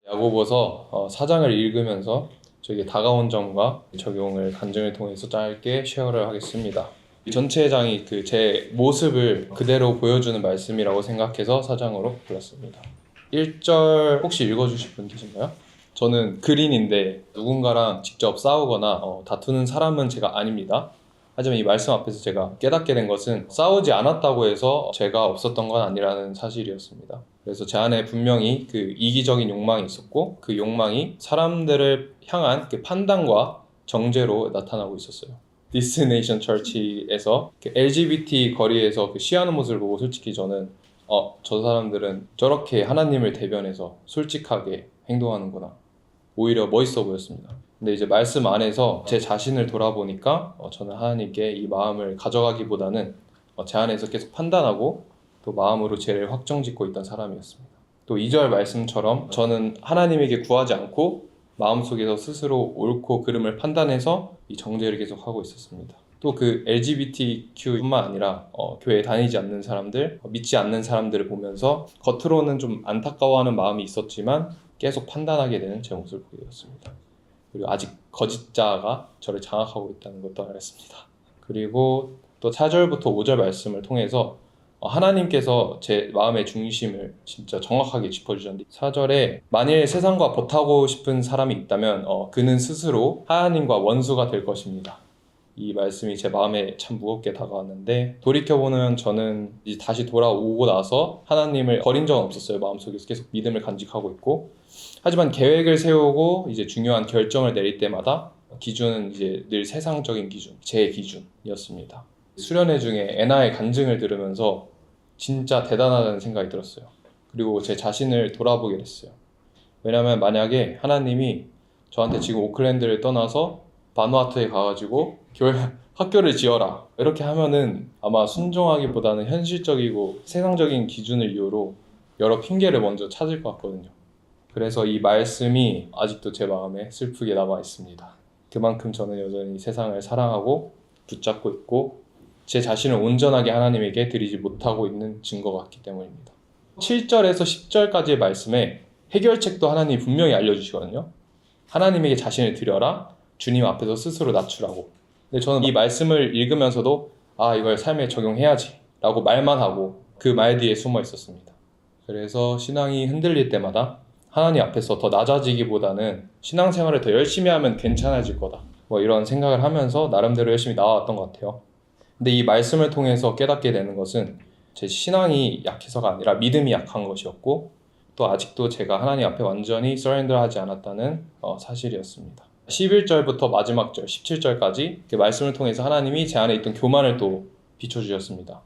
야고보서 4장을 읽으면서 저에게 다가온 점과 적용을 간증을 통해서 짧게 쉐어를 하겠습니다. 전체 장이 제 모습을 그대로 보여주는 말씀이라고 생각해서 4장으로 불렀습니다. 1절 혹시 읽어주실 분 계신가요? 저는 그린인데 누군가랑 직접 싸우거나 다투는 사람은 제가 아닙니다. 하지만 이 말씀 앞에서 제가 깨닫게 된 것은 싸우지 않았다고 해서 죄가 없었던 건 아니라는 사실이었습니다. 그래서 제 안에 분명히 이기적인 욕망이 있었고 그 욕망이 사람들을 향한 판단과 정죄로 나타나고 있었어요. 디스네이션 처치에서 LGBT 거리에서 시위하는 모습을 보고 솔직히 저는 저 사람들은 저렇게 하나님을 대변해서 솔직하게 행동하는구나. 오히려 멋있어 보였습니다. 근데 이제 말씀 안에서 제 자신을 돌아보니까 저는 하나님께 이 마음을 가져가기보다는 제 안에서 계속 판단하고 또 마음으로 죄를 확정짓고 있던 사람이었습니다. 또 2절 말씀처럼 저는 하나님에게 구하지 않고 마음속에서 스스로 옳고 그름을 판단해서 이 정죄를 계속 하고 있었습니다. 또 LGBTQ뿐만 아니라 교회에 다니지 않는 사람들, 믿지 않는 사람들을 보면서 겉으로는 좀 안타까워하는 마음이 있었지만 계속 판단하게 되는 제 모습을 보게 되었습니다. 그리고 아직 거짓자가 저를 장악하고 있다는 것도 알았습니다. 그리고 또 4절부터 5절 말씀을 통해서 하나님께서 제 마음의 중심을 진짜 정확하게 짚어주셨는데 4절에 만일 세상과 버타고 싶은 사람이 있다면 그는 스스로 하나님과 원수가 될 것입니다. 이 말씀이 제 마음에 참 무겁게 다가왔는데 돌이켜보면 저는 이제 다시 돌아오고 나서 하나님을 버린 적은 없었어요. 마음속에서 계속 믿음을 간직하고 있고 하지만 계획을 세우고 이제 중요한 결정을 내릴 때마다 기준은 이제 늘 세상적인 기준, 제 기준이었습니다. 수련회 중에 애나의 간증을 들으면서 진짜 대단하다는 생각이 들었어요. 그리고 제 자신을 돌아보게 됐어요. 왜냐하면 만약에 하나님이 저한테 지금 오클랜드를 떠나서 바누아투에 가가지고 학교를 지어라 이렇게 하면은 아마 순종하기보다는 현실적이고 세상적인 기준을 이유로 여러 핑계를 먼저 찾을 것 같거든요. 그래서 이 말씀이 아직도 제 마음에 슬프게 남아 있습니다. 그만큼 저는 여전히 세상을 사랑하고 붙잡고 있고 제 자신을 온전하게 하나님에게 드리지 못하고 있는 증거 같기 때문입니다. 7절에서 10절까지의 말씀에 해결책도 하나님이 분명히 알려주시거든요. 하나님에게 자신을 드려라, 주님 앞에서 스스로 낮추라고. 근데 저는 이 말씀을 읽으면서도 이걸 삶에 적용해야지 라고 말만 하고 그 말 뒤에 숨어 있었습니다. 그래서 신앙이 흔들릴 때마다 하나님 앞에서 더 낮아지기보다는 신앙생활을 더 열심히 하면 괜찮아질 거다 이런 생각을 하면서 나름대로 열심히 나아왔던 것 같아요. 근데 이 말씀을 통해서 깨닫게 되는 것은 제 신앙이 약해서가 아니라 믿음이 약한 것이었고 또 아직도 제가 하나님 앞에 완전히 서렌더하지 않았다는 사실이었습니다. 11절부터 마지막 절 17절까지 그 말씀을 통해서 하나님이 제 안에 있던 교만을 또 비춰주셨습니다.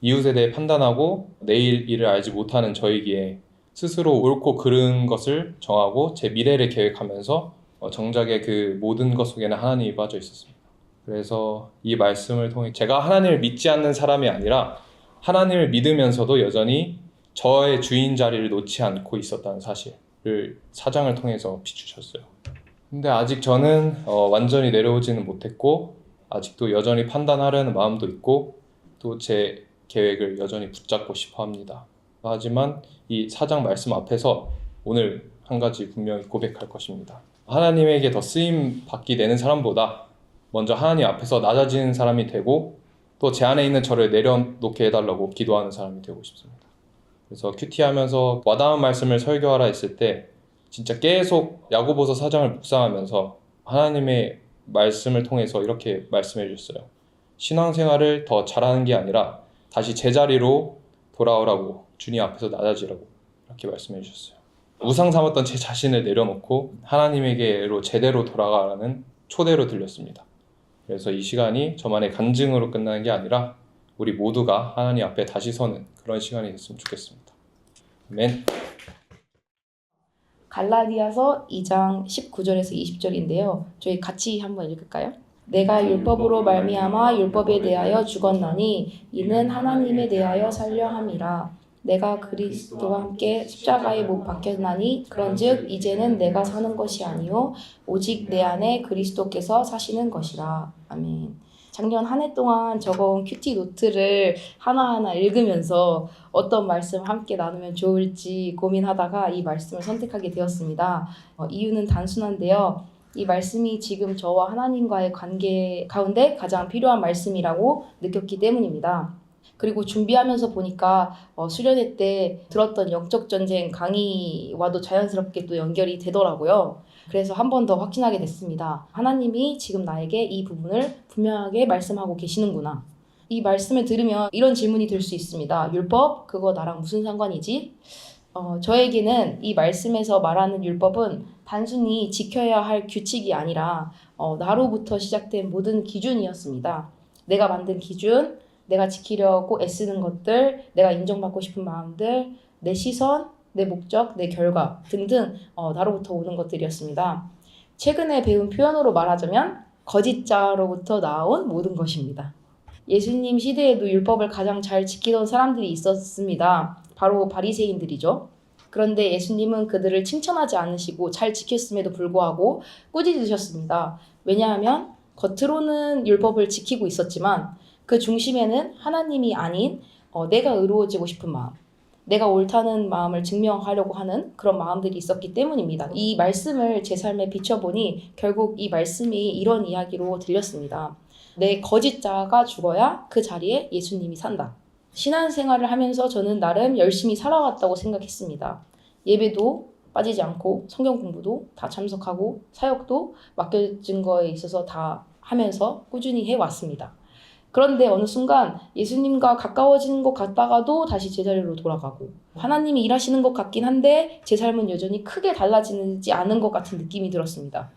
이웃에 대해 판단하고 내일 일을 알지 못하는 저이기에 스스로 옳고 그른 것을 정하고 제 미래를 계획하면서 정작에 그 모든 것 속에는 하나님이 빠져 있었습니다. 그래서 이 말씀을 통해 제가 하나님을 믿지 않는 사람이 아니라 하나님을 믿으면서도 여전히 저의 주인 자리를 놓지 않고 있었다는 사실을 4장을 통해서 비추셨어요. 근데 아직 저는 완전히 내려오지는 못했고 아직도 여전히 판단하려는 마음도 있고 또 제 계획을 여전히 붙잡고 싶어 합니다. 하지만 이 4장 말씀 앞에서 오늘 한 가지 분명히 고백할 것입니다. 하나님에게 더 쓰임 받게 되는 사람보다 먼저 하나님 앞에서 낮아지는 사람이 되고 또 제 안에 있는 저를 내려놓게 해달라고 기도하는 사람이 되고 싶습니다. 그래서 큐티하면서 와닿은 말씀을 설교하라 했을 때 진짜 계속 야고보서 4장을 묵상하면서 하나님의 말씀을 통해서 이렇게 말씀해 주셨어요. 신앙생활을 더 잘하는 게 아니라 다시 제자리로 돌아오라고, 주님 앞에서 낮아지라고 이렇게 말씀해 주셨어요. 우상 삼았던 제 자신을 내려놓고 하나님에게로 제대로 돌아가라는 초대로 들렸습니다. 그래서 이 시간이 저만의 간증으로 끝나는 게 아니라 우리 모두가 하나님 앞에 다시 서는 그런 시간이 됐으면 좋겠습니다. 아멘. 갈라디아서 2장 19절에서 20절인데요. 저희 같이 한번 읽을까요? 내가 율법으로 말미암아 율법에 대하여 죽었나니 이는 하나님에 대하여 살려 함이라. 내가 그리스도와 함께 십자가에 못 박혔나니 그런즉 이제는 내가 사는 것이 아니요 오직 내 안에 그리스도께서 사시는 것이라. 아멘. 작년 한 해 동안 적어온 큐티 노트를 하나하나 읽으면서 어떤 말씀 함께 나누면 좋을지 고민하다가 이 말씀을 선택하게 되었습니다. 이유는 단순한데요. 이 말씀이 지금 저와 하나님과의 관계 가운데 가장 필요한 말씀이라고 느꼈기 때문입니다. 그리고 준비하면서 보니까 수련회 때 들었던 영적 전쟁 강의와도 자연스럽게 또 연결이 되더라고요. 그래서 한 번 더 확신하게 됐습니다. 하나님이 지금 나에게 이 부분을 분명하게 말씀하고 계시는구나. 이 말씀을 들으면 이런 질문이 들 수 있습니다. 율법? 그거 나랑 무슨 상관이지? 저에게는 이 말씀에서 말하는 율법은 단순히 지켜야 할 규칙이 아니라 나로부터 시작된 모든 기준이었습니다. 내가 만든 기준, 내가 지키려고 애쓰는 것들, 내가 인정받고 싶은 마음들, 내 시선, 내 목적, 내 결과 등등 나로부터 오는 것들이었습니다. 최근에 배운 표현으로 말하자면 거짓자로부터 나온 모든 것입니다. 예수님 시대에도 율법을 가장 잘 지키던 사람들이 있었습니다. 바로 바리새인들이죠. 그런데 예수님은 그들을 칭찬하지 않으시고 잘 지켰음에도 불구하고 꾸짖으셨습니다. 왜냐하면 겉으로는 율법을 지키고 있었지만 그 중심에는 하나님이 아닌 내가 의로워지고 싶은 마음, 내가 옳다는 마음을 증명하려고 하는 그런 마음들이 있었기 때문입니다. 이 말씀을 제 삶에 비춰보니 결국 이 말씀이 이런 이야기로 들렸습니다. 내 거짓자가 죽어야 그 자리에 예수님이 산다. 신앙생활을 하면서 저는 나름 열심히 살아왔다고 생각했습니다. 예배도 빠지지 않고 성경 공부도 다 참석하고 사역도 맡겨진 거에 있어서 다 하면서 꾸준히 해왔습니다. 그런데 어느 순간 예수님과 가까워지는 것 같다가도 다시 제자리로 돌아가고 하나님이 일하시는 것 같긴 한데 제 삶은 여전히 크게 달라지지 않은 것 같은 느낌이 들었습니다.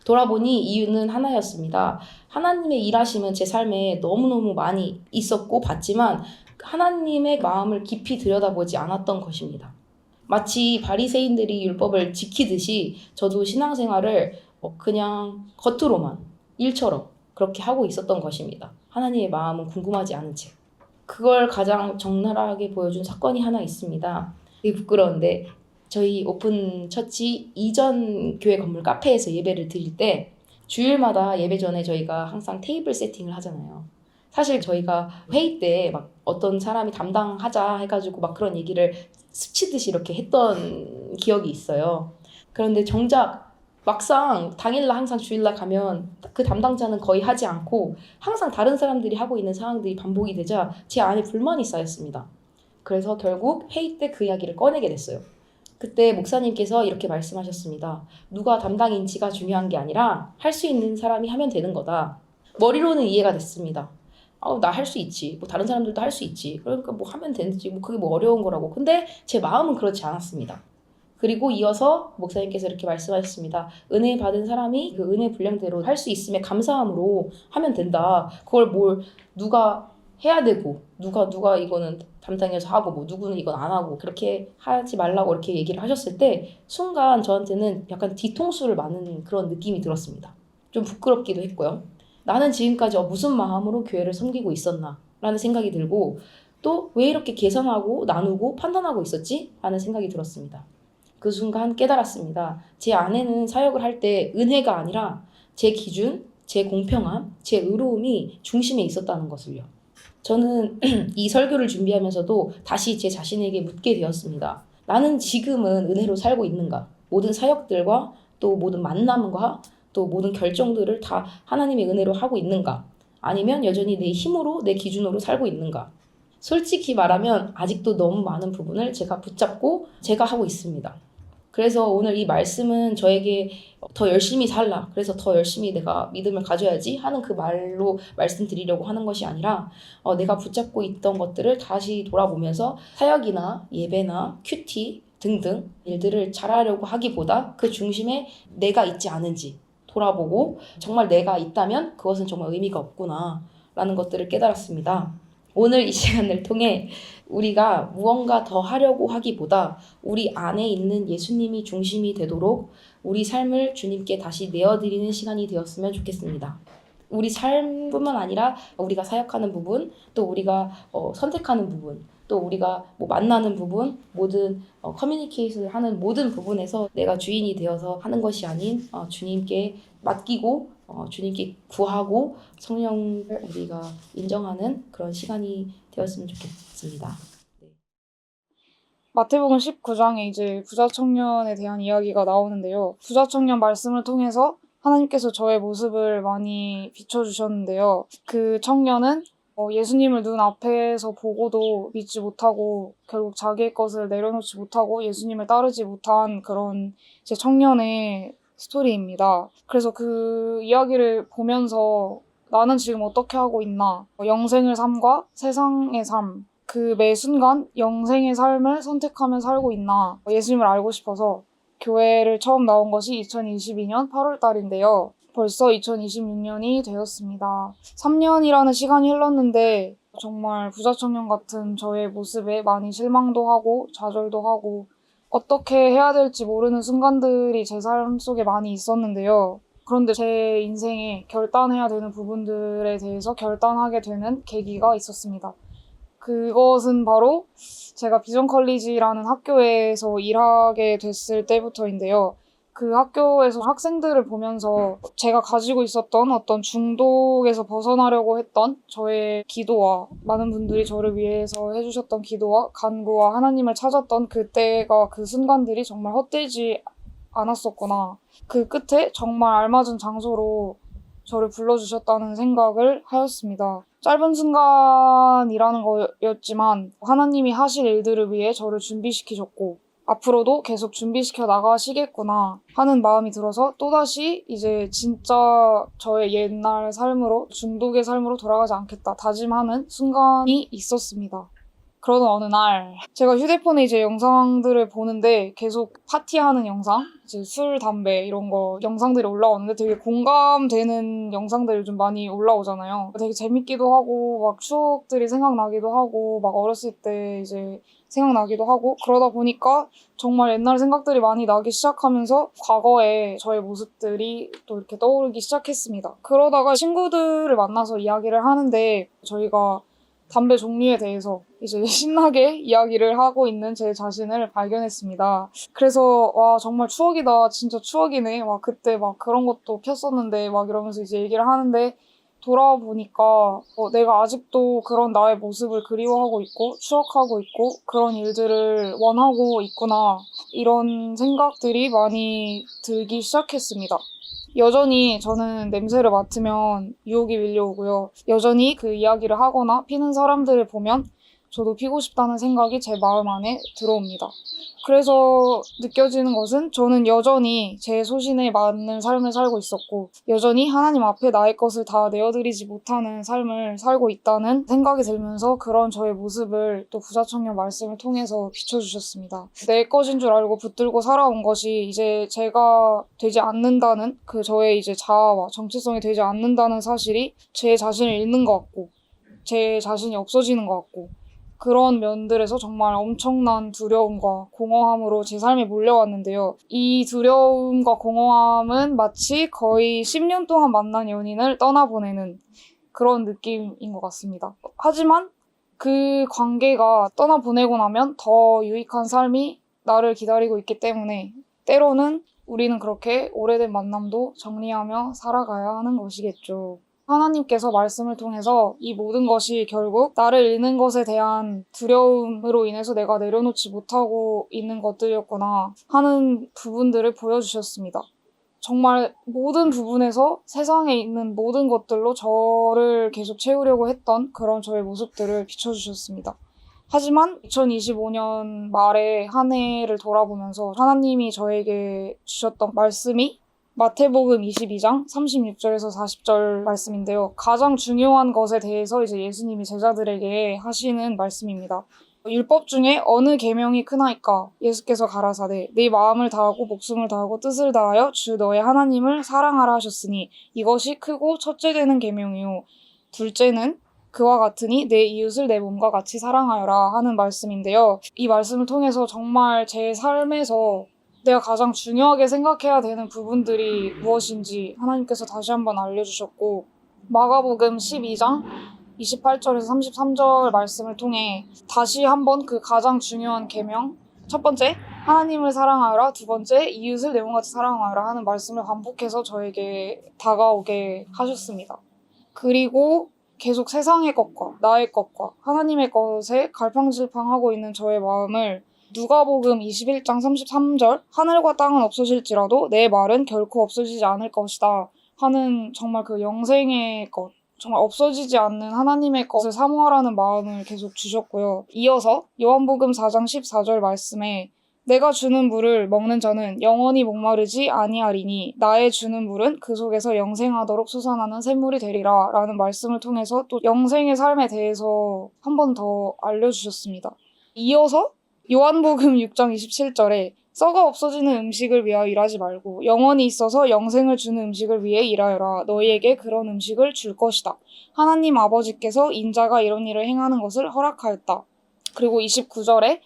돌아보니 이유는 하나였습니다. 하나님의 일하심은 제 삶에 너무너무 많이 있었고 봤지만 하나님의 마음을 깊이 들여다보지 않았던 것입니다. 마치 바리새인들이 율법을 지키듯이 저도 신앙생활을 그냥 겉으로만 일처럼 그렇게 하고 있었던 것입니다. 하나님의 마음은 궁금하지 않은 채. 그걸 가장 적나라하게 보여준 사건이 하나 있습니다. 되게 부끄러운데 저희 오픈 처치 이전 교회 건물 카페에서 예배를 드릴 때 주일마다 예배 전에 저희가 항상 테이블 세팅을 하잖아요. 사실 저희가 회의 때 막 어떤 사람이 담당하자 해가지고 막 그런 얘기를 스치듯이 이렇게 했던 기억이 있어요. 그런데 정작 막상 당일날 항상 주일날 가면 그 담당자는 거의 하지 않고 항상 다른 사람들이 하고 있는 상황들이 반복이 되자 제 안에 불만이 쌓였습니다. 그래서 결국 회의 때 그 이야기를 꺼내게 됐어요. 그때 목사님께서 이렇게 말씀하셨습니다. 누가 담당인지가 중요한 게 아니라 할 수 있는 사람이 하면 되는 거다. 머리로는 이해가 됐습니다. 나 할 수 있지. 뭐 다른 사람들도 할 수 있지. 그러니까 뭐 하면 되지. 뭐 그게 뭐 어려운 거라고. 근데 제 마음은 그렇지 않았습니다. 그리고 이어서 목사님께서 이렇게 말씀하셨습니다. 은혜 받은 사람이 그 은혜 분량대로 할 수 있음에 감사함으로 하면 된다. 그걸 뭘 누가 해야 되고 누가 이거는 담당해서 하고 뭐 누구는 이건 안 하고 그렇게 하지 말라고 이렇게 얘기를 하셨을 때 순간 저한테는 약간 뒤통수를 맞는 그런 느낌이 들었습니다. 좀 부끄럽기도 했고요. 나는 지금까지 무슨 마음으로 교회를 섬기고 있었나 라는 생각이 들고 또 왜 이렇게 계산하고 나누고 판단하고 있었지? 라는 생각이 들었습니다. 그 순간 깨달았습니다. 제 안에는 사역을 할 때 은혜가 아니라 제 기준, 제 공평함, 제 의로움이 중심에 있었다는 것을요. 저는 이 설교를 준비하면서도 다시 제 자신에게 묻게 되었습니다. 나는 지금은 은혜로 살고 있는가? 모든 사역들과 또 모든 만남과 또 모든 결정들을 다 하나님의 은혜로 하고 있는가? 아니면 여전히 내 힘으로, 내 기준으로 살고 있는가? 솔직히 말하면 아직도 너무 많은 부분을 제가 붙잡고 제가 하고 있습니다. 그래서 오늘 이 말씀은 저에게 더 열심히 살라. 그래서 더 열심히 내가 믿음을 가져야지 하는 그 말로 말씀드리려고 하는 것이 아니라 내가 붙잡고 있던 것들을 다시 돌아보면서 사역이나 예배나 큐티 등등 일들을 잘하려고 하기보다 그 중심에 내가 있지 않은지 돌아보고 정말 내가 있다면 그것은 정말 의미가 없구나 라는 것들을 깨달았습니다. 오늘 이 시간을 통해 우리가 무언가 더 하려고 하기보다 우리 안에 있는 예수님이 중심이 되도록 우리 삶을 주님께 다시 내어드리는 시간이 되었으면 좋겠습니다. 우리 삶뿐만 아니라 우리가 사역하는 부분, 또 우리가 선택하는 부분, 또 우리가 뭐 만나는 부분, 모든 커뮤니케이션을 하는 모든 부분에서 내가 주인이 되어서 하는 것이 아닌 주님께 맡기고 주님께 구하고 성령을 우리가 인정하는 그런 시간이 되었으면 좋겠습니다. 마태복음 19장에 이제 부자 청년에 대한 이야기가 나오는데요. 부자 청년 말씀을 통해서 하나님께서 저의 모습을 많이 비춰주셨는데요. 그 청년은 예수님을 눈앞에서 보고도 믿지 못하고 결국 자기의 것을 내려놓지 못하고 예수님을 따르지 못한 그런 이제 청년의 스토리입니다. 그래서 그 이야기를 보면서 나는 지금 어떻게 하고 있나? 영생의 삶과 세상의 삶, 그 매 순간 영생의 삶을 선택하며 살고 있나? 예수님을 알고 싶어서 교회를 처음 나온 것이 2022년 8월 달인데요. 벌써 2026년이 되었습니다. 3년이라는 시간이 흘렀는데 정말 부자 청년 같은 저의 모습에 많이 실망도 하고 좌절도 하고 어떻게 해야 될지 모르는 순간들이 제 삶 속에 많이 있었는데요. 그런데 제 인생에 결단해야 되는 부분들에 대해서 결단하게 되는 계기가 있었습니다. 그것은 바로 제가 비전 컬리지라는 학교에서 일하게 됐을 때부터인데요. 그 학교에서 학생들을 보면서 제가 가지고 있었던 어떤 중독에서 벗어나려고 했던 저의 기도와 많은 분들이 저를 위해서 해주셨던 기도와 간구와 하나님을 찾았던 그때가 그 순간들이 정말 헛되지 않았었구나. 그 끝에 정말 알맞은 장소로 저를 불러주셨다는 생각을 하였습니다. 짧은 순간이라는 거였지만 하나님이 하실 일들을 위해 저를 준비시키셨고 앞으로도 계속 준비시켜 나가시겠구나 하는 마음이 들어서 또다시 이제 진짜 저의 옛날 삶으로 중독의 삶으로 돌아가지 않겠다 다짐하는 순간이 있었습니다. 그러던 어느 날 제가 휴대폰에 이제 영상들을 보는데 계속 파티하는 영상, 이제 술, 담배 이런 거 영상들이 올라오는데 되게 공감되는 영상들이 좀 많이 올라오잖아요. 되게 재밌기도 하고 막 추억들이 생각나기도 하고 막 어렸을 때 이제 생각나기도 하고 그러다 보니까 정말 옛날 생각들이 많이 나기 시작하면서 과거의 저의 모습들이 또 이렇게 떠오르기 시작했습니다. 그러다가 친구들을 만나서 이야기를 하는데 저희가 담배 종류에 대해서 이제 신나게 이야기를 하고 있는 제 자신을 발견했습니다. 그래서 와 정말 추억이다. 진짜 추억이네. 막 그때 막 그런 것도 폈었는데 막 이러면서 이제 얘기를 하는데 돌아보니까 내가 아직도 그런 나의 모습을 그리워하고 있고 추억하고 있고 그런 일들을 원하고 있구나. 이런 생각들이 많이 들기 시작했습니다. 여전히 저는 냄새를 맡으면 유혹이 밀려오고요. 여전히 그 이야기를 하거나 피는 사람들을 보면 저도 피고 싶다는 생각이 제 마음 안에 들어옵니다. 그래서 느껴지는 것은 저는 여전히 제 소신에 맞는 삶을 살고 있었고 여전히 하나님 앞에 나의 것을 다 내어드리지 못하는 삶을 살고 있다는 생각이 들면서 그런 저의 모습을 또 부자청년 말씀을 통해서 비춰주셨습니다. 내 것인 줄 알고 붙들고 살아온 것이 이제 제가 되지 않는다는 그 저의 이제 자아와 정체성이 되지 않는다는 사실이 제 자신을 잃는 것 같고 제 자신이 없어지는 것 같고 그런 면들에서 정말 엄청난 두려움과 공허함으로 제 삶에 몰려왔는데요. 이 두려움과 공허함은 마치 거의 10년 동안 만난 연인을 떠나보내는 그런 느낌인 것 같습니다. 하지만 그 관계가 떠나보내고 나면 더 유익한 삶이 나를 기다리고 있기 때문에 때로는 우리는 그렇게 오래된 만남도 정리하며 살아가야 하는 것이겠죠. 하나님께서 말씀을 통해서 이 모든 것이 결국 나를 잃는 것에 대한 두려움으로 인해서 내가 내려놓지 못하고 있는 것들이었구나 하는 부분들을 보여주셨습니다. 정말 모든 부분에서 세상에 있는 모든 것들로 저를 계속 채우려고 했던 그런 저의 모습들을 비춰주셨습니다. 하지만 2025년 말에 한 해를 돌아보면서 하나님이 저에게 주셨던 말씀이 마태복음 22장 36절에서 40절 말씀인데요. 가장 중요한 것에 대해서 이제 예수님이 제자들에게 하시는 말씀입니다. 율법 중에 어느 계명이 크나이까? 예수께서 가라사대 네 마음을 다하고 목숨을 다하고 뜻을 다하여 주 너의 하나님을 사랑하라 하셨으니 이것이 크고 첫째 되는 계명이요. 둘째는 그와 같으니 내 이웃을 내 몸과 같이 사랑하여라 하는 말씀인데요. 이 말씀을 통해서 정말 제 삶에서 내가 가장 중요하게 생각해야 되는 부분들이 무엇인지 하나님께서 다시 한번 알려주셨고 마가복음 12장 28절에서 33절 말씀을 통해 다시 한번 그 가장 중요한 계명 첫 번째, 하나님을 사랑하여라. 두 번째, 이웃을 내 몸같이 사랑하여라 하는 말씀을 반복해서 저에게 다가오게 하셨습니다. 그리고 계속 세상의 것과 나의 것과 하나님의 것에 갈팡질팡하고 있는 저의 마음을 누가복음 21장 33절 하늘과 땅은 없어질지라도 내 말은 결코 없어지지 않을 것이다 하는 정말 그 영생의 것, 정말 없어지지 않는 하나님의 것을 사모하라는 마음을 계속 주셨고요. 이어서 요한복음 4장 14절 말씀에 내가 주는 물을 먹는 자는 영원히 목마르지 아니하리니 나의 주는 물은 그 속에서 영생하도록 솟아나는 샘물이 되리라 라는 말씀을 통해서 또 영생의 삶에 대해서 한 번 더 알려주셨습니다. 이어서 요한복음 6장 27절에 썩어 없어지는 음식을 위하여 일하지 말고 영원히 있어서 영생을 주는 음식을 위해 일하여라. 너희에게 그런 음식을 줄 것이다. 하나님 아버지께서 인자가 이런 일을 행하는 것을 허락하였다. 그리고 29절에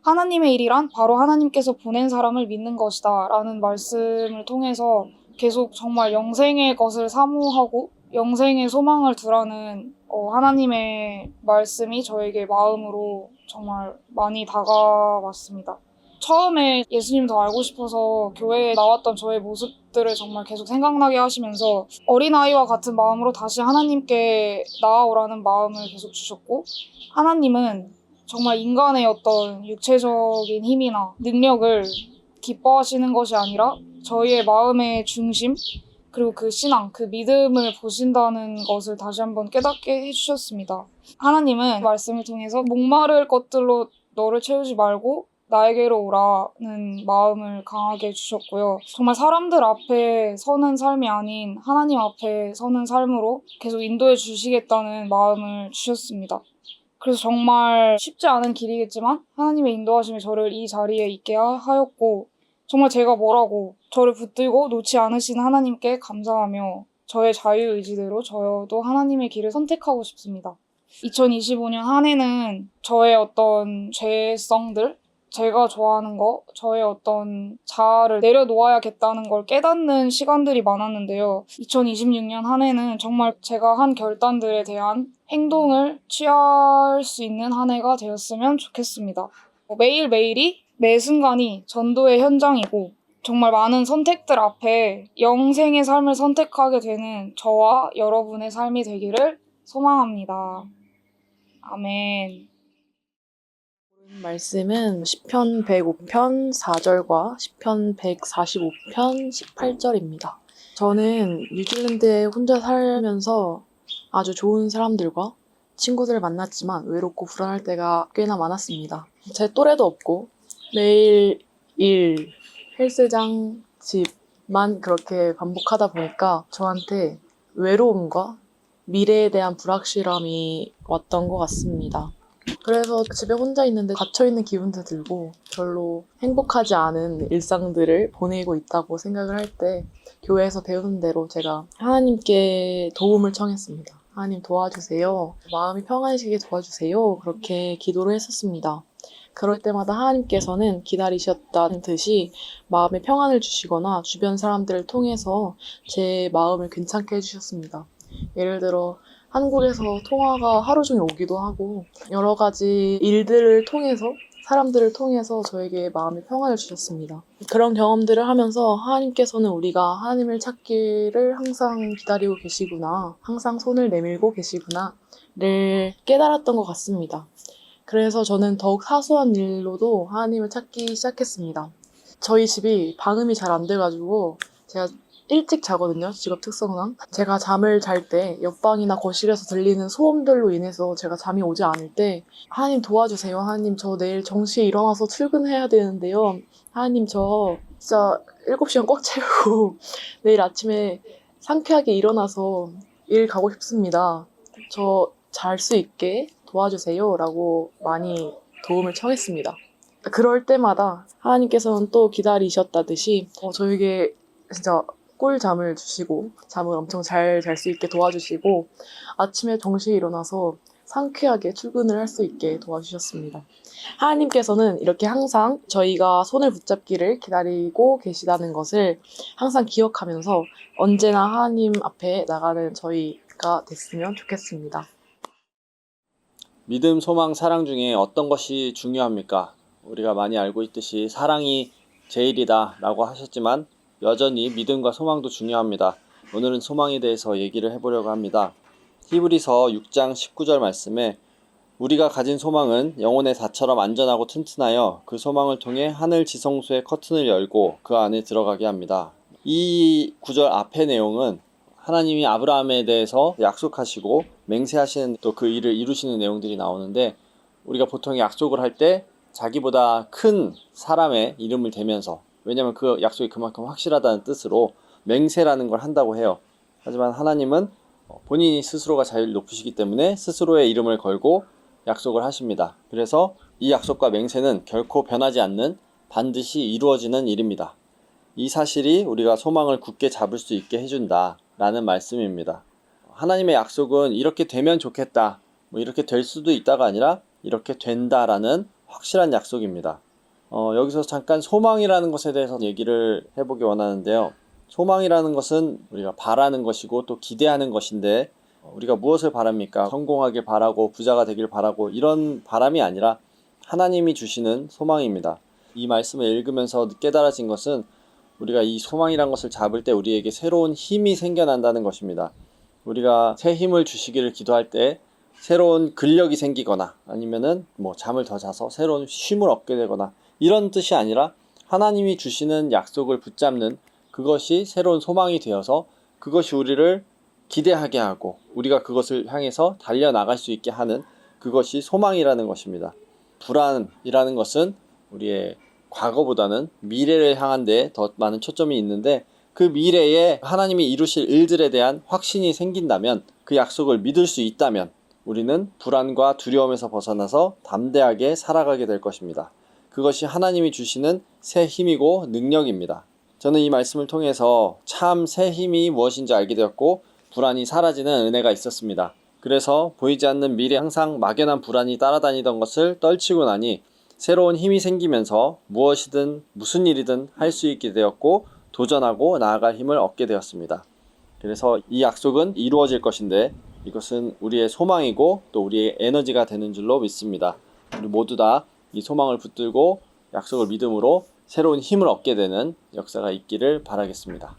하나님의 일이란 바로 하나님께서 보낸 사람을 믿는 것이다 라는 말씀을 통해서 계속 정말 영생의 것을 사모하고 영생의 소망을 두라는 하나님의 말씀이 저에게 마음으로 정말 많이 다가왔습니다. 처음에 예수님 더 알고 싶어서 교회에 나왔던 저의 모습들을 정말 계속 생각나게 하시면서 어린아이와 같은 마음으로 다시 하나님께 나아오라는 마음을 계속 주셨고, 하나님은 정말 인간의 어떤 육체적인 힘이나 능력을 기뻐하시는 것이 아니라 저희의 마음의 중심, 그리고 그 신앙, 그 믿음을 보신다는 것을 다시 한번 깨닫게 해주셨습니다. 하나님은 말씀을 통해서 목마를 것들로 너를 채우지 말고 나에게로 오라는 마음을 강하게 주셨고요. 정말 사람들 앞에 서는 삶이 아닌 하나님 앞에 서는 삶으로 계속 인도해 주시겠다는 마음을 주셨습니다. 그래서 정말 쉽지 않은 길이겠지만 하나님의 인도하심이 저를 이 자리에 있게 하였고, 정말 제가 뭐라고 저를 붙들고 놓지 않으신 하나님께 감사하며 저의 자유의지대로 저도 하나님의 길을 선택하고 싶습니다. 2025년 한 해는 저의 어떤 죄성들, 제가 좋아하는 거, 저의 어떤 자아를 내려놓아야겠다는 걸 깨닫는 시간들이 많았는데요. 2026년 한 해는 정말 제가 한 결단들에 대한 행동을 취할 수 있는 한 해가 되었으면 좋겠습니다. 매일매일이 매 순간이 전도의 현장이고 정말 많은 선택들 앞에 영생의 삶을 선택하게 되는 저와 여러분의 삶이 되기를 소망합니다. 아멘. 말씀은 시편 105편 4절과 시편 145편 18절입니다. 저는 뉴질랜드에 혼자 살면서 아주 좋은 사람들과 친구들을 만났지만 외롭고 불안할 때가 꽤나 많았습니다. 제 또래도 없고 매일 일, 헬스장, 집만 그렇게 반복하다 보니까 저한테 외로움과 미래에 대한 불확실함이 왔던 것 같습니다. 그래서 집에 혼자 있는데 갇혀있는 기분도 들고 별로 행복하지 않은 일상들을 보내고 있다고 생각을 할 때 교회에서 배우는 대로 제가 하나님께 도움을 청했습니다. 하나님 도와주세요. 마음이 평안해지게 도와주세요. 그렇게 기도를 했었습니다. 그럴 때마다 하나님께서는 기다리셨다는 듯이 마음에 평안을 주시거나 주변 사람들을 통해서 제 마음을 괜찮게 해주셨습니다. 예를 들어 한국에서 통화가 하루 종일 오기도 하고 여러 가지 일들을 통해서 사람들을 통해서 저에게 마음의 평안을 주셨습니다. 그런 경험들을 하면서 하나님께서는 우리가 하나님을 찾기를 항상 기다리고 계시구나, 항상 손을 내밀고 계시구나를 깨달았던 것 같습니다. 그래서 저는 더욱 사소한 일로도 하나님을 찾기 시작했습니다. 저희 집이 방음이 잘 안 돼가지고 제가 일찍 자거든요. 직업 특성상. 제가 잠을 잘 때 옆방이나 거실에서 들리는 소음들로 인해서 제가 잠이 오지 않을 때 하나님 도와주세요. 하나님 저 내일 정시에 일어나서 출근해야 되는데요. 하나님 저 진짜 7시간 꽉 채우고 내일 아침에 상쾌하게 일어나서 일 가고 싶습니다. 저 잘 수 있게 도와주세요. 라고 많이 도움을 청했습니다. 그럴 때마다 하나님께서는 또 기다리셨다듯이 저에게 진짜 꿀잠을 주시고 잠을 엄청 잘 잘 수 있게 도와주시고 아침에 정시에 일어나서 상쾌하게 출근을 할 수 있게 도와주셨습니다. 하나님께서는 이렇게 항상 저희가 손을 붙잡기를 기다리고 계시다는 것을 항상 기억하면서 언제나 하나님 앞에 나가는 저희가 됐으면 좋겠습니다. 믿음, 소망, 사랑 중에 어떤 것이 중요합니까? 우리가 많이 알고 있듯이 사랑이 제일이다 라고 하셨지만 여전히 믿음과 소망도 중요합니다. 오늘은 소망에 대해서 얘기를 해보려고 합니다. 히브리서 6장 19절 말씀에 우리가 가진 소망은 영혼의 닷처럼 안전하고 튼튼하여 그 소망을 통해 하늘 지성소의 커튼을 열고 그 안에 들어가게 합니다. 이 구절 앞의 내용은 하나님이 아브라함에 대해서 약속하시고 맹세하시는 또 그 일을 이루시는 내용들이 나오는데 우리가 보통 약속을 할 때 자기보다 큰 사람의 이름을 대면서 왜냐하면 그 약속이 그만큼 확실하다는 뜻으로 맹세라는 걸 한다고 해요. 하지만 하나님은 본인이 스스로가 자유를 높으시기 때문에 스스로의 이름을 걸고 약속을 하십니다. 그래서 이 약속과 맹세는 결코 변하지 않는 반드시 이루어지는 일입니다. 이 사실이 우리가 소망을 굳게 잡을 수 있게 해준다 라는 말씀입니다. 하나님의 약속은 이렇게 되면 좋겠다, 이렇게 될 수도 있다가 아니라 이렇게 된다라는 확실한 약속입니다. 여기서 잠깐 소망이라는 것에 대해서 얘기를 해보기 원하는데요. 소망이라는 것은 우리가 바라는 것이고 또 기대하는 것인데 우리가 무엇을 바랍니까? 성공하길 바라고 부자가 되길 바라고 이런 바람이 아니라 하나님이 주시는 소망입니다. 이 말씀을 읽으면서 깨달아진 것은 우리가 이 소망이란 것을 잡을 때 우리에게 새로운 힘이 생겨난다는 것입니다. 우리가 새 힘을 주시기를 기도할 때 새로운 근력이 생기거나 아니면은 잠을 더 자서 새로운 쉼을 얻게 되거나 이런 뜻이 아니라 하나님이 주시는 약속을 붙잡는 그것이 새로운 소망이 되어서 그것이 우리를 기대하게 하고 우리가 그것을 향해서 달려나갈 수 있게 하는 그것이 소망이라는 것입니다. 불안이라는 것은 우리의 과거보다는 미래를 향한 데 더 많은 초점이 있는데 그 미래에 하나님이 이루실 일들에 대한 확신이 생긴다면 그 약속을 믿을 수 있다면 우리는 불안과 두려움에서 벗어나서 담대하게 살아가게 될 것입니다. 그것이 하나님이 주시는 새 힘이고 능력입니다. 저는 이 말씀을 통해서 참 새 힘이 무엇인지 알게 되었고 불안이 사라지는 은혜가 있었습니다. 그래서 보이지 않는 미래 항상 막연한 불안이 따라다니던 것을 떨치고 나니 새로운 힘이 생기면서 무엇이든 무슨 일이든 할 수 있게 되었고 도전하고 나아갈 힘을 얻게 되었습니다. 그래서 이 약속은 이루어질 것인데 이것은 우리의 소망이고 또 우리의 에너지가 되는 줄로 믿습니다. 우리 모두 다 이 소망을 붙들고 약속을 믿음으로 새로운 힘을 얻게 되는 역사가 있기를 바라겠습니다.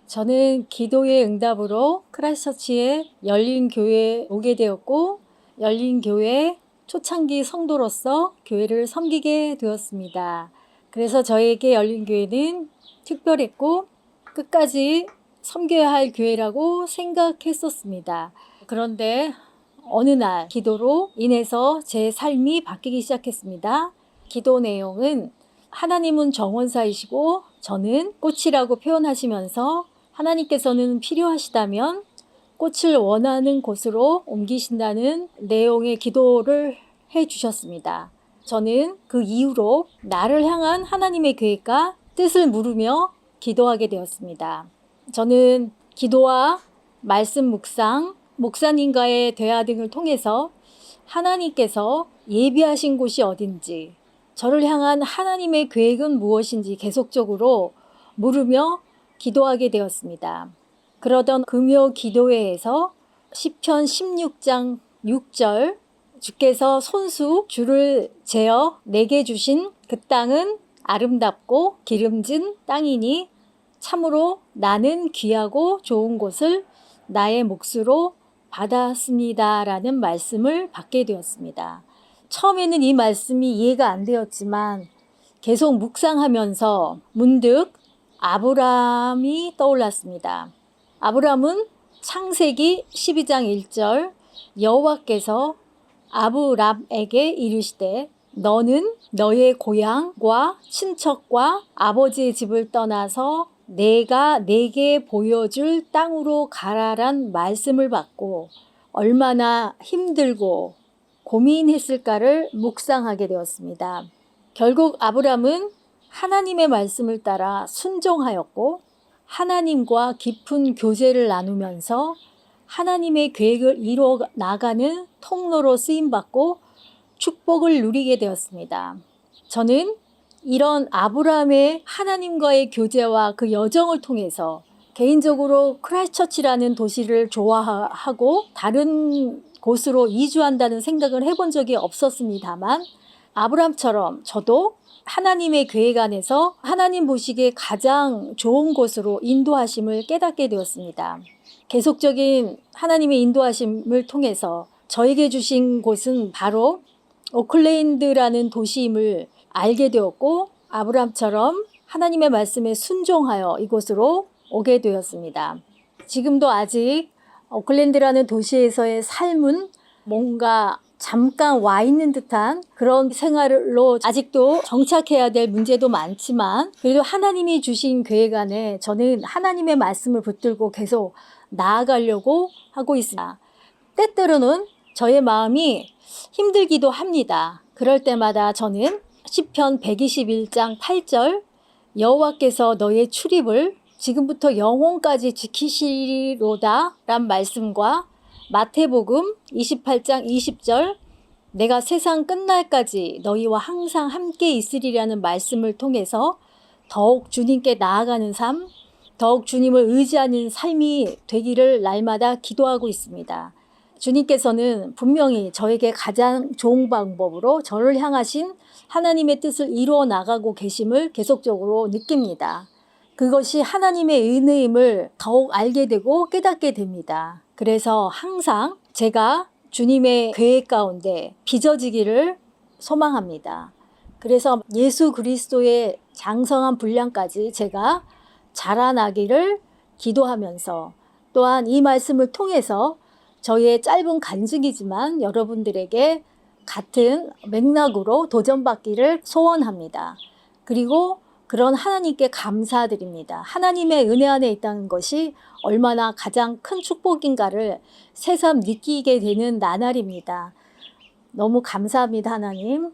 저는 기도의 응답으로 크라이스처치에 열린교회에 오게 되었고 열린교회 초창기 성도로서 교회를 섬기게 되었습니다. 그래서 저에게 열린교회는 특별했고 끝까지 섬겨야 할 교회라고 생각했었습니다. 그런데 어느 날 기도로 인해서 제 삶이 바뀌기 시작했습니다. 기도 내용은 하나님은 정원사이시고 저는 꽃이라고 표현하시면서 하나님께서는 필요하시다면 꽃을 원하는 곳으로 옮기신다는 내용의 기도를 해주셨습니다. 저는 그 이후로 나를 향한 하나님의 계획과 뜻을 물으며 기도하게 되었습니다. 저는 기도와 말씀 묵상, 목사님과의 대화 등을 통해서 하나님께서 예비하신 곳이 어딘지, 저를 향한 하나님의 계획은 무엇인지 계속적으로 물으며 기도하게 되었습니다. 그러던 금요 기도회에서 시편 16장 6절 주께서 손수 줄을 재어 내게 주신 그 땅은 아름답고 기름진 땅이니 참으로 나는 귀하고 좋은 곳을 나의 몫으로 받았습니다. 라는 말씀을 받게 되었습니다. 처음에는 이 말씀이 이해가 안 되었지만 계속 묵상하면서 문득 아브라함이 떠올랐습니다. 아브라함은 창세기 12장 1절 여호와께서 아브람에게 이르시되 너는 너의 고향과 친척과 아버지의 집을 떠나서 내가 내게 보여줄 땅으로 가라란 말씀을 받고 얼마나 힘들고 고민했을까를 묵상하게 되었습니다. 결국 아브람은 하나님의 말씀을 따라 순종하였고 하나님과 깊은 교제를 나누면서 하나님의 계획을 이루어 나가는 통로로 쓰임받고 축복을 누리게 되었습니다. 저는 이런 아브라함의 하나님과의 교제와 그 여정을 통해서 개인적으로 크라이스처치라는 도시를 좋아하고 다른 곳으로 이주한다는 생각을 해본 적이 없었습니다만 아브람처럼 저도 하나님의 계획 안에서 하나님 보시기에 가장 좋은 곳으로 인도하심을 깨닫게 되었습니다. 계속적인 하나님의 인도하심을 통해서 저에게 주신 곳은 바로 오클랜드라는 도시임을 알게 되었고, 아브람처럼 하나님의 말씀에 순종하여 이곳으로 오게 되었습니다. 지금도 아직 오클랜드라는 도시에서의 삶은 뭔가 잠깐 와 있는 듯한 그런 생활로 아직도 정착해야 될 문제도 많지만, 그래도 하나님이 주신 계획 안에 저는 하나님의 말씀을 붙들고 계속 나아가려고 하고 있습니다. 때때로는 저의 마음이 힘들기도 합니다. 그럴 때마다 저는 시편 121장 8절 여호와께서 너의 출입을 지금부터 영혼까지 지키시리로다 란 말씀과 마태복음 28장 20절 내가 세상 끝날까지 너희와 항상 함께 있으리라는 말씀을 통해서 더욱 주님께 나아가는 삶, 더욱 주님을 의지하는 삶이 되기를 날마다 기도하고 있습니다. 주님께서는 분명히 저에게 가장 좋은 방법으로 저를 향하신 하나님의 뜻을 이루어 나가고 계심을 계속적으로 느낍니다. 그것이 하나님의 은혜임을 더욱 알게 되고 깨닫게 됩니다. 그래서 항상 제가 주님의 계획 가운데 빚어지기를 소망합니다. 그래서 예수 그리스도의 장성한 분량까지 제가 자라나기를 기도하면서, 또한 이 말씀을 통해서 저희의 짧은 간증이지만 여러분들에게 같은 맥락으로 도전받기를 소원합니다. 그리고 그런 하나님께 감사드립니다. 하나님의 은혜 안에 있다는 것이 얼마나 가장 큰 축복인가를 새삼 느끼게 되는 나날입니다. 너무 감사합니다, 하나님.